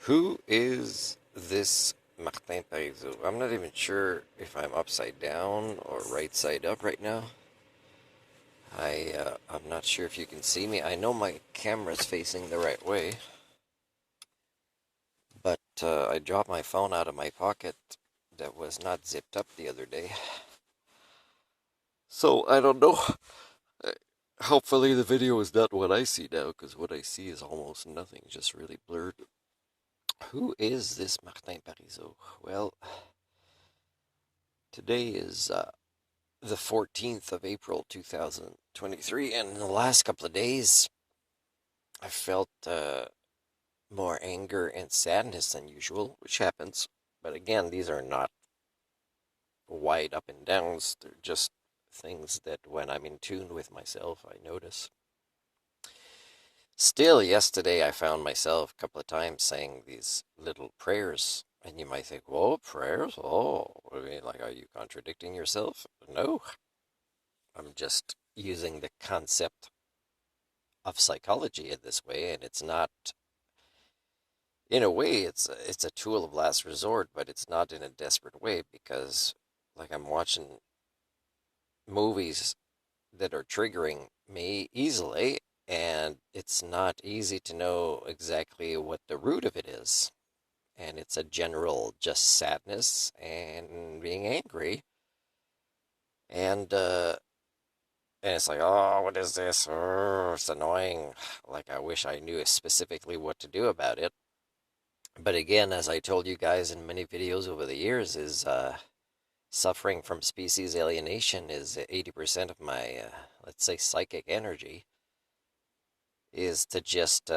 Who is this Martin Pariseau? I'm not even sure if I'm upside down or right side up right now. I'm not sure if you can see me. I know my camera's facing the right way, but I dropped my phone out of my pocket that was not zipped up the other day. So I don't know. Uh, Hopefully the video is not what I see now, because what I see is almost nothing, just really blurred. Who is this Martin Pariseau? Well, today is the 14th of April 2023, and in the last couple of days, I felt more anger and sadness than usual, which happens. But again, these are not wide up and downs, they're just things that when I'm in tune with myself, I notice. Still, yesterday I found myself a couple of times saying these little prayers, and you might think, whoa, prayers? Oh, I mean, like, are you contradicting yourself? No, I'm just using the concept of psychology in this way, and it's not, in a way, it's a tool of last resort, but it's not in a desperate way, because like I'm watching movies that are triggering me easily, and it's not easy to know exactly what the root of it is. And it's a general just sadness and being angry. And it's like, oh, what is this? Oh, it's annoying. Like, I wish I knew specifically what to do about it. But again, as I told you guys in many videos over the years, is suffering from species alienation is 80% of my, let's say, psychic energy, is to just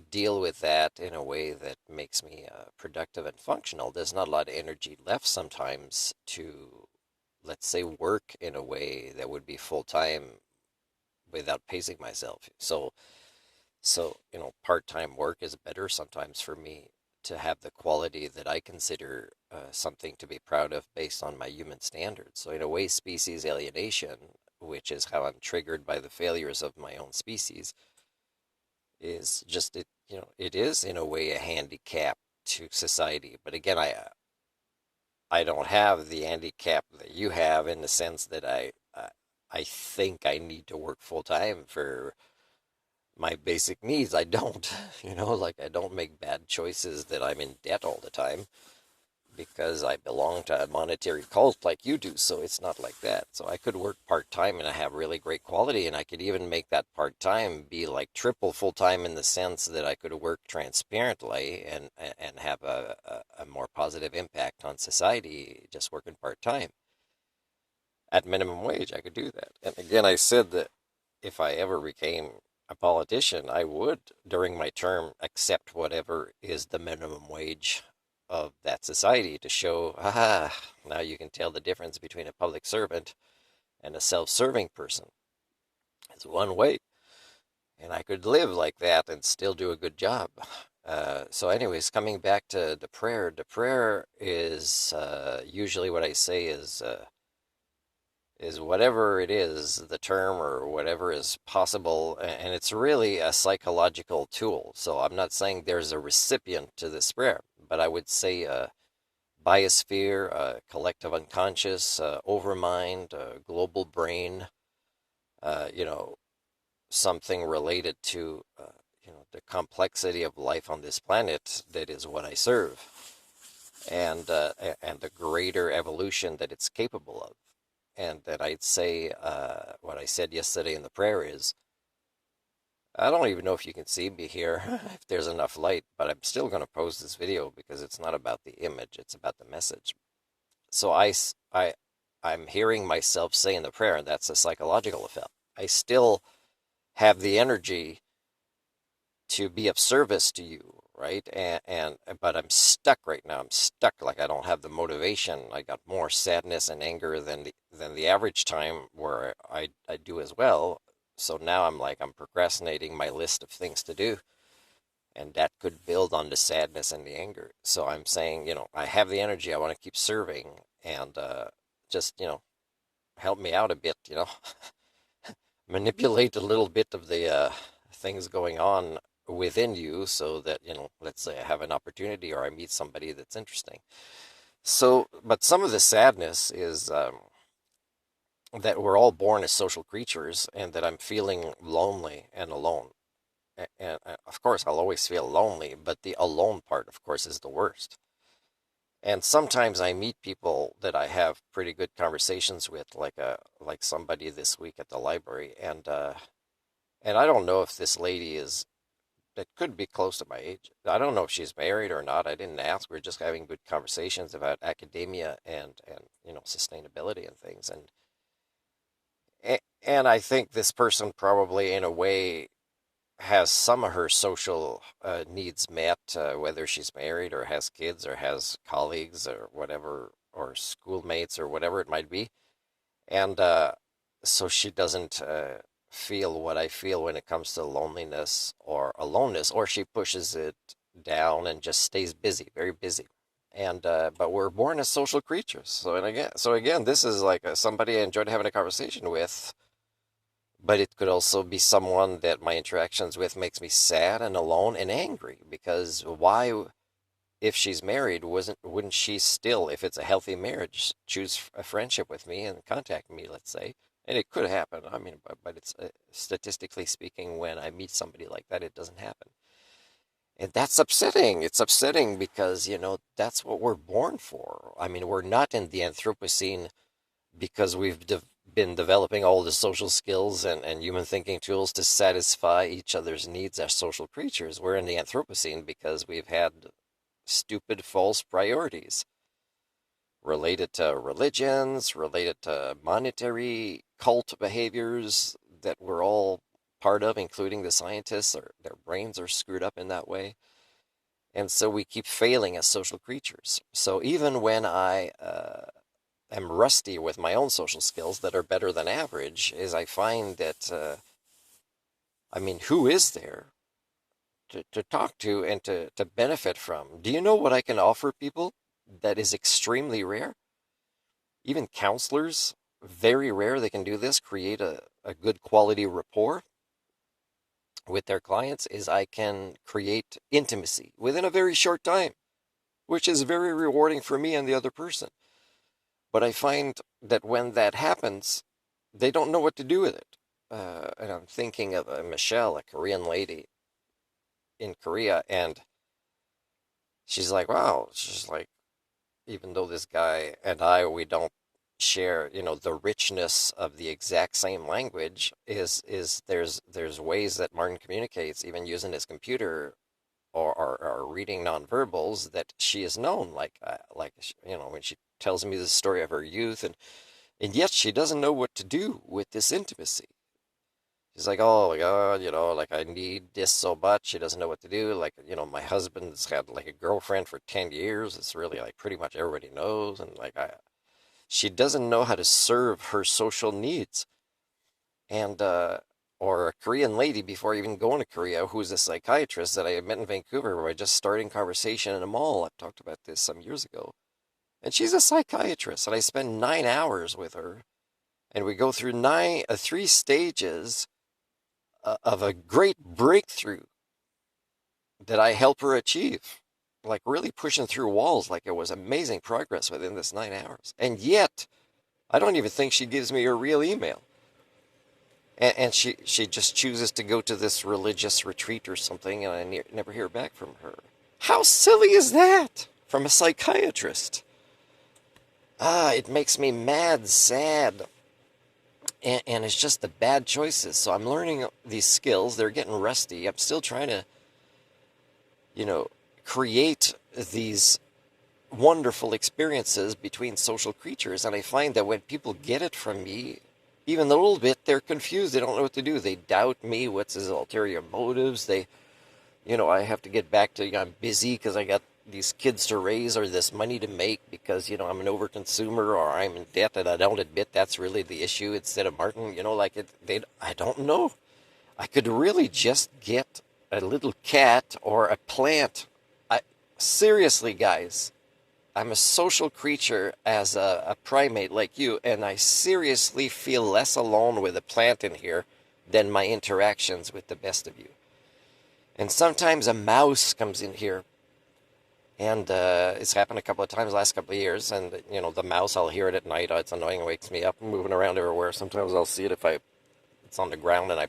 deal with that in a way that makes me productive and functional. There's not a lot of energy left sometimes to, let's say, work in a way that would be full time without pacing myself. So, part-time work is better sometimes for me to have the quality that I consider something to be proud of based on my human standards. So in a way, species alienation, which is how I'm triggered by the failures of my own species, is just it is in a way a handicap to society. But again, I don't have the handicap that you have in the sense that I think I need to work full time for my basic needs. I don't, like I don't make bad choices that I'm in debt all the time because I belong to a monetary cult like you do. So it's not like that. So I could work part-time and I have really great quality, and I could even make that part-time be like triple full-time in the sense that I could work transparently and have a more positive impact on society just working part-time. At minimum wage, I could do that. And again, I said that if I ever became a politician, I would, during my term, accept whatever is the minimum wage of that society to show, now you can tell the difference between a public servant and a self-serving person. It's one way. And I could live like that and still do a good job. So anyways, coming back to the prayer is usually what I say is whatever it is, the term or whatever is possible, and it's really a psychological tool. So I'm not saying there's a recipient to this prayer, but I would say biosphere, collective unconscious, overmind, global brain, you know, something related to, the complexity of life on this planet that is what I serve, and the greater evolution that it's capable of. And that I'd say what I said yesterday in the prayer is, I don't even know if you can see me here, if there's enough light, but I'm still going to post this video because it's not about the image, it's about the message. So I'm hearing myself say in the prayer, and that's a psychological effect. I still have the energy to be of service to you, right? But I'm stuck right now. I'm stuck. Like I don't have the motivation. I got more sadness and anger than the average time where I do as well. So now I'm procrastinating my list of things to do, and that could build on the sadness and the anger. So I'm saying, I have the energy. I want to keep serving, and just help me out a bit. Manipulate a little bit of the things going on within you so that, let's say I have an opportunity or I meet somebody that's interesting. So, but some of the sadness is that we're all born as social creatures and that I'm feeling lonely and alone. And of course, I'll always feel lonely, but the alone part, of course, is the worst. And sometimes I meet people that I have pretty good conversations with, like somebody this week at the library, and I don't know if this lady is that could be close to my age. I don't know if she's married or not. I didn't ask. We're just having good conversations about academia and sustainability and things. And I think this person probably in a way has some of her social needs met, whether she's married or has kids or has colleagues or whatever, or schoolmates or whatever it might be. And so she doesn't feel what I feel when it comes to loneliness or aloneness, or she pushes it down and just stays busy, very busy. And but we're born as social creatures. So again, this is like somebody I enjoyed having a conversation with, but it could also be someone that my interactions with makes me sad and alone and angry, because why, if she's married, wouldn't she still, if it's a healthy marriage, choose a friendship with me and contact me, let's say? And it could happen. I mean, but it's statistically speaking, when I meet somebody like that, it doesn't happen. And that's upsetting. It's upsetting because, that's what we're born for. I mean, we're not in the Anthropocene because we've been developing all the social skills and human thinking tools to satisfy each other's needs as social creatures. We're in the Anthropocene because we've had stupid false priorities related to religions, related to monetary cult behaviors that we're all part of, including the scientists, or their brains are screwed up in that way. And so we keep failing as social creatures. So even when I am rusty with my own social skills that are better than average, is I find that, I mean, who is there to talk to and to benefit from? Do you know what I can offer people that is extremely rare? Even counselors, very rare, they can do this, create a good quality rapport with their clients, is I can create intimacy within a very short time, which is very rewarding for me and the other person. But I find that when that happens, they don't know what to do with it. And I'm thinking of Michelle, a Korean lady in Korea, and she's like, wow, she's like, even though this guy and we don't share, the richness of the exact same language, is there's ways that Martin communicates, even using his computer or reading nonverbals, that she is known, like when she tells me the story of her youth, and yet she doesn't know what to do with this intimacy. She's like, oh my God, like I need this so much. She doesn't know what to do. Like, my husband's had like a girlfriend for 10 years. It's really like pretty much everybody knows. And like, she doesn't know how to serve her social needs. And, or a Korean lady before even going to Korea, who's a psychiatrist that I met in Vancouver by just starting conversation in a mall. I've talked about this some years ago. And she's a psychiatrist, and I spend 9 hours with her. And we go through three stages of a great breakthrough that I help her achieve, like really pushing through walls. Like, it was amazing progress within this 9 hours. And yet, I don't even think she gives me her real email. And she just chooses to go to this religious retreat or something, and I never hear back from her. How silly is that from a psychiatrist? It makes me mad, sad. And it's just the bad choices. So I'm learning these skills. They're getting rusty. I'm still trying to, create these wonderful experiences between social creatures. And I find that when people get it from me, even a little bit, they're confused. They don't know what to do. They doubt me. What's his ulterior motives? I have to get back to, I'm busy because I got these kids to raise or this money to make because, I'm an overconsumer, or I'm in debt and I don't admit that's really the issue instead of Martin, I don't know. I could really just get a little cat or a plant. Seriously, guys, I'm a social creature as a primate like you, and I seriously feel less alone with a plant in here than my interactions with the best of you. And sometimes a mouse comes in here, and it's happened a couple of times last couple of years. And the mouse, I'll hear it at night. Oh, it's annoying, it wakes me up. I'm moving around everywhere. Sometimes I'll see it if it's on the ground, and I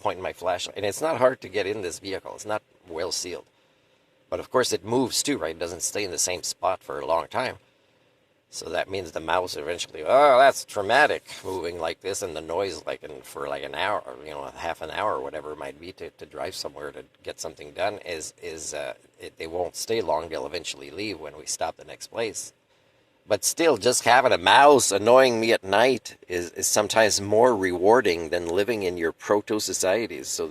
point my flashlight. And it's not hard to get in this vehicle. It's not well sealed, but of course it moves too, right? It doesn't stay in the same spot for a long time. So that means the mouse eventually, oh, that's traumatic, moving like this, and the noise for like an hour, or half an hour, or whatever it might be, to drive somewhere to get something done they won't stay long. They'll eventually leave when we stop the next place. But still, just having a mouse annoying me at night is sometimes more rewarding than living in your proto societies. So